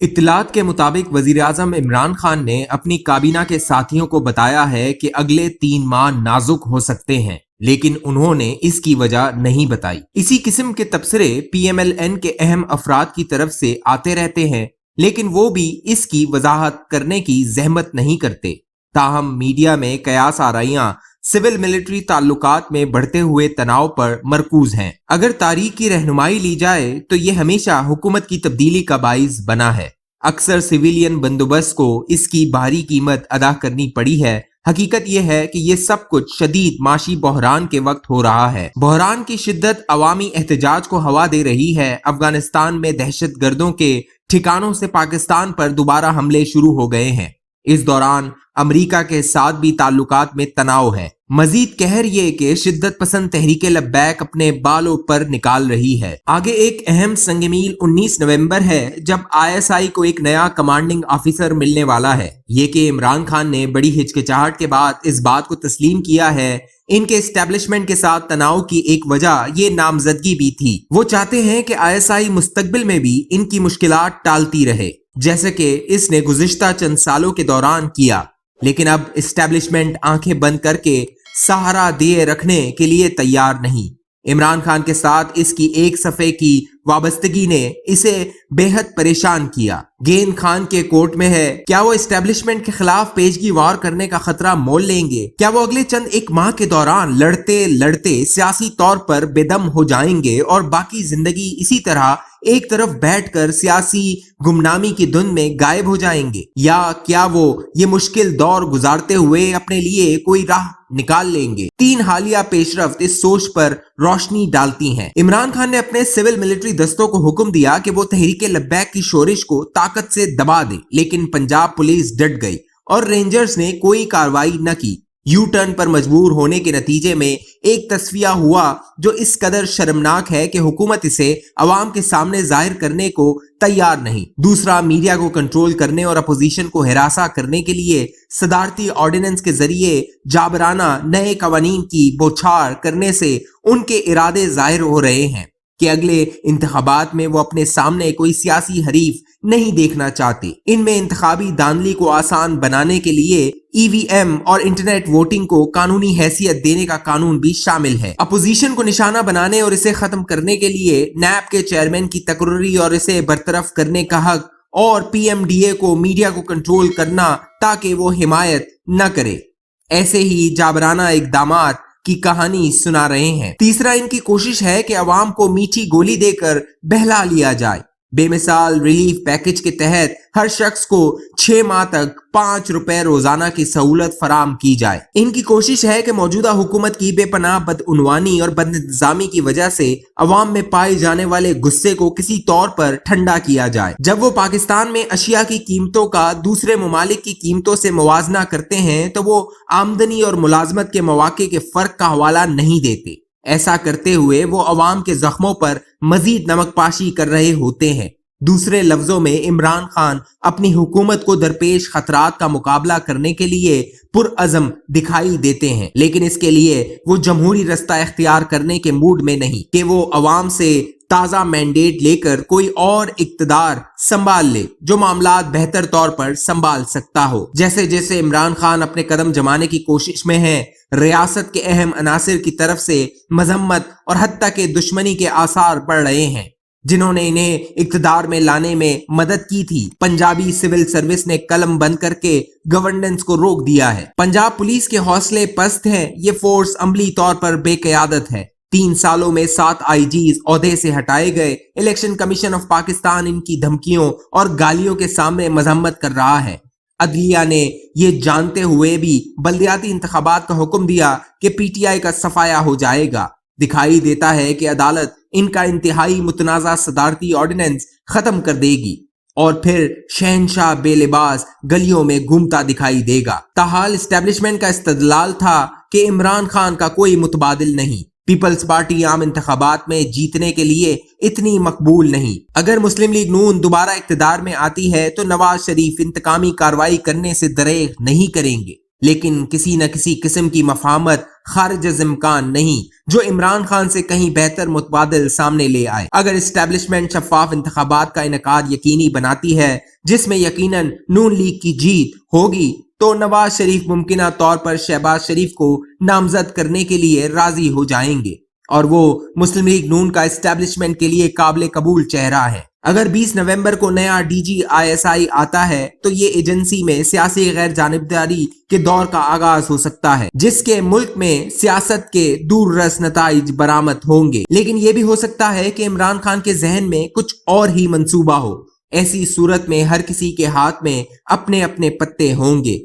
اطلاعات کے مطابق وزیر اعظم عمران خان نے اپنی کابینہ کے ساتھیوں کو بتایا ہے کہ اگلے 3 ماہ نازک ہو سکتے ہیں، لیکن انہوں نے اس کی وجہ نہیں بتائی۔ اسی قسم کے تبصرے پی ایم ایل این کے اہم افراد کی طرف سے آتے رہتے ہیں، لیکن وہ بھی اس کی وضاحت کرنے کی زحمت نہیں کرتے۔ تاہم میڈیا میں قیاس آرائیاں سول ملٹری تعلقات میں بڑھتے ہوئے تناؤ پر مرکوز ہیں۔ اگر تاریخ کی رہنمائی لی جائے تو یہ ہمیشہ حکومت کی تبدیلی کا باعث بنا ہے۔ اکثر سویلین بندوبست کو اس کی بھاری قیمت ادا کرنی پڑی ہے۔ حقیقت یہ ہے کہ یہ سب کچھ شدید معاشی بحران کے وقت ہو رہا ہے۔ بحران کی شدت عوامی احتجاج کو ہوا دے رہی ہے۔ افغانستان میں دہشت گردوں کے ٹھکانوں سے پاکستان پر دوبارہ حملے شروع ہو گئے ہیں۔ اس دوران امریکہ کے ساتھ بھی تعلقات میں تناؤ ہے۔ مزید کہر یہ کہ شدت پسند تحریک لبیک اپنے بالوں پر نکال رہی ہے۔ آگے ایک اہم سنگ میل 19 نومبر ہے، جب ISI کو ایک نیا کمانڈنگ آفیسر ملنے والا ہے۔ یہ کہ عمران خان نے بڑی ہچکچاہٹ کے بعد اس بات کو تسلیم کیا ہے۔ ان کے اسٹیبلشمنٹ کے ساتھ تناؤ کی ایک وجہ یہ نامزدگی بھی تھی۔ وہ چاہتے ہیں کہ ISI مستقبل میں بھی ان کی مشکلات ٹالتی رہے، جیسے کہ اس نے گزشتہ چند سالوں کے دوران کیا، لیکن اب اسٹیبلشمنٹ آنکھیں بند کر کے سہارا دیے رکھنے کے لیے تیار نہیں۔ عمران خان کے ساتھ اس کی ایک صفحے کی وابستگی نے اسے بے حد پریشان کیا۔ گیند خان کے کورٹ میں ہے، کیا وہ اسٹیبلشمنٹ کے خلاف پیشگی وار کرنے کا خطرہ مول لیں گے؟ کیا وہ اگلے چند ایک ماہ کے دوران لڑتے لڑتے سیاسی طور پر بے دم ہو جائیں گے اور باقی زندگی اسی طرح ایک طرف بیٹھ کر سیاسی گمنامی کی دھن میں غائب ہو جائیں گے؟ یا کیا وہ یہ مشکل دور گزارتے ہوئے اپنے لیے کوئی راہ نکال لیں گے؟ 3 حالیہ پیش رفت اس سوچ پر روشنی ڈالتی ہیں۔ عمران خان نے اپنے سول ملٹری دستوں کو حکم دیا کہ وہ تحریک لبیک کی شورش کو طاقت سے دبا دے، لیکن پنجاب پولیس ڈٹ گئی اور رینجرز نے کوئی کارروائی نہ کی۔ یو ٹرن پر مجبور ہونے کے نتیجے میں ایک تصفیہ ہوا جو اس قدر شرمناک ہے کہ حکومت اسے عوام کے سامنے ظاہر کرنے کو تیار نہیں۔ دوسرا، میڈیا کو کنٹرول کرنے اور اپوزیشن کو ہراساں کرنے کے لیے صدارتی آرڈیننس کے ذریعے جابرانہ نئے قوانین کی بوچھار کرنے سے ان کے ارادے ظاہر ہو رہے ہیں کہ اگلے انتخابات میں وہ اپنے سامنے کوئی سیاسی حریف نہیں دیکھنا چاہتے۔ ان میں انتخابی دھاندلی کو آسان بنانے کے لیے EVM اور انٹرنیٹ ووٹنگ کو قانونی حیثیت دینے کا قانون بھی شامل ہے۔ اپوزیشن کو نشانہ بنانے اور اسے ختم کرنے کے لیے نیب کے چیئرمین کی تقرری اور اسے برطرف کرنے کا حق، اور PMDA کو میڈیا کو کنٹرول کرنا تاکہ وہ حمایت نہ کرے۔ ایسے ہی جابرانہ اقدامات کی کہانی سنا رہے ہیں۔ تیسرا، ان کی کوشش ہے کہ عوام کو میٹھی گولی دے کر بہلا لیا جائے۔ بے مثال ریلیف پیکج کے تحت ہر شخص کو 6 ماہ تک 5 روپے روزانہ کی سہولت فراہم کی جائے۔ ان کی کوشش ہے کہ موجودہ حکومت کی بے پناہ بدعنوانی اور بد انتظامی کی وجہ سے عوام میں پائے جانے والے غصے کو کسی طور پر ٹھنڈا کیا جائے۔ جب وہ پاکستان میں اشیاء کی قیمتوں کا دوسرے ممالک کی قیمتوں سے موازنہ کرتے ہیں تو وہ آمدنی اور ملازمت کے مواقع کے فرق کا حوالہ نہیں دیتے۔ ایسا کرتے ہوئے وہ عوام کے زخموں پر مزید نمک پاشی کر رہے ہوتے ہیں۔ دوسرے لفظوں میں، عمران خان اپنی حکومت کو درپیش خطرات کا مقابلہ کرنے کے لیے پرعزم دکھائی دیتے ہیں، لیکن اس کے لیے وہ جمہوری رستہ اختیار کرنے کے موڈ میں نہیں کہ وہ عوام سے تازہ مینڈیٹ لے کر کوئی اور اقتدار سنبھال لے جو معاملات بہتر طور پر سنبھال سکتا ہو۔ جیسے جیسے عمران خان اپنے قدم جمانے کی کوشش میں ہیں، ریاست کے اہم عناصر کی طرف سے مذمت اور حتیٰ کہ دشمنی کے آثار بڑھ رہے ہیں جنہوں نے انہیں اقتدار میں لانے میں مدد کی تھی۔ پنجابی سول سروس نے قلم بند کر کے گورننس کو روک دیا ہے۔ پنجاب پولیس کے حوصلے پست ہیں۔ یہ فورس عملی طور پر بے قیادت ہے۔ 3 سالوں میں 7 IGs عہدے سے ہٹائے گئے۔ الیکشن کمیشن آف پاکستان ان کی دھمکیوں اور گالیوں کے سامنے مذمت کر رہا ہے۔ عدلیہ نے یہ جانتے ہوئے بھی بلدیاتی انتخابات کا حکم دیا کہ PTI کا صفایا ہو جائے گا۔ دکھائی دیتا ہے کہ عدالت ان کا انتہائی متنازع صدارتی آرڈیننس ختم کر دے گی اور پھر شہنشاہ بے لباس گلیوں میں گھومتا دکھائی دے گا۔ تاحال اسٹیبلشمنٹ کا استدلال تھا کہ عمران خان کا کوئی متبادل نہیں۔ پیپلز پارٹی عام انتخابات میں جیتنے کے لیے اتنی مقبول نہیں۔ اگر مسلم لیگ نون دوبارہ اقتدار میں آتی ہے تو نواز شریف انتقامی کارروائی کرنے سے دریغ نہیں کریں گے، لیکن کسی نہ کسی قسم کی مفاہمت خارج از امکان نہیں جو عمران خان سے کہیں بہتر متبادل سامنے لے آئے۔ اگر اسٹیبلشمنٹ شفاف انتخابات کا انعقاد یقینی بناتی ہے جس میں یقیناً نون لیگ کی جیت ہوگی تو نواز شریف ممکنہ طور پر شہباز شریف کو نامزد کرنے کے لیے راضی ہو جائیں گے اور وہ مسلم لیگ نون کا اسٹیبلشمنٹ کے لیے قابل قبول چہرہ ہے۔ اگر 20 نومبر کو نیا ڈی جی ISI آتا ہے تو یہ ایجنسی میں سیاسی غیر جانبداری کے دور کا آغاز ہو سکتا ہے جس کے ملک میں سیاست کے دور رس نتائج برآمد ہوں گے، لیکن یہ بھی ہو سکتا ہے کہ عمران خان کے ذہن میں کچھ اور ہی منصوبہ ہو۔ ایسی صورت میں ہر کسی کے ہاتھ میں اپنے اپنے پتے ہوں گے۔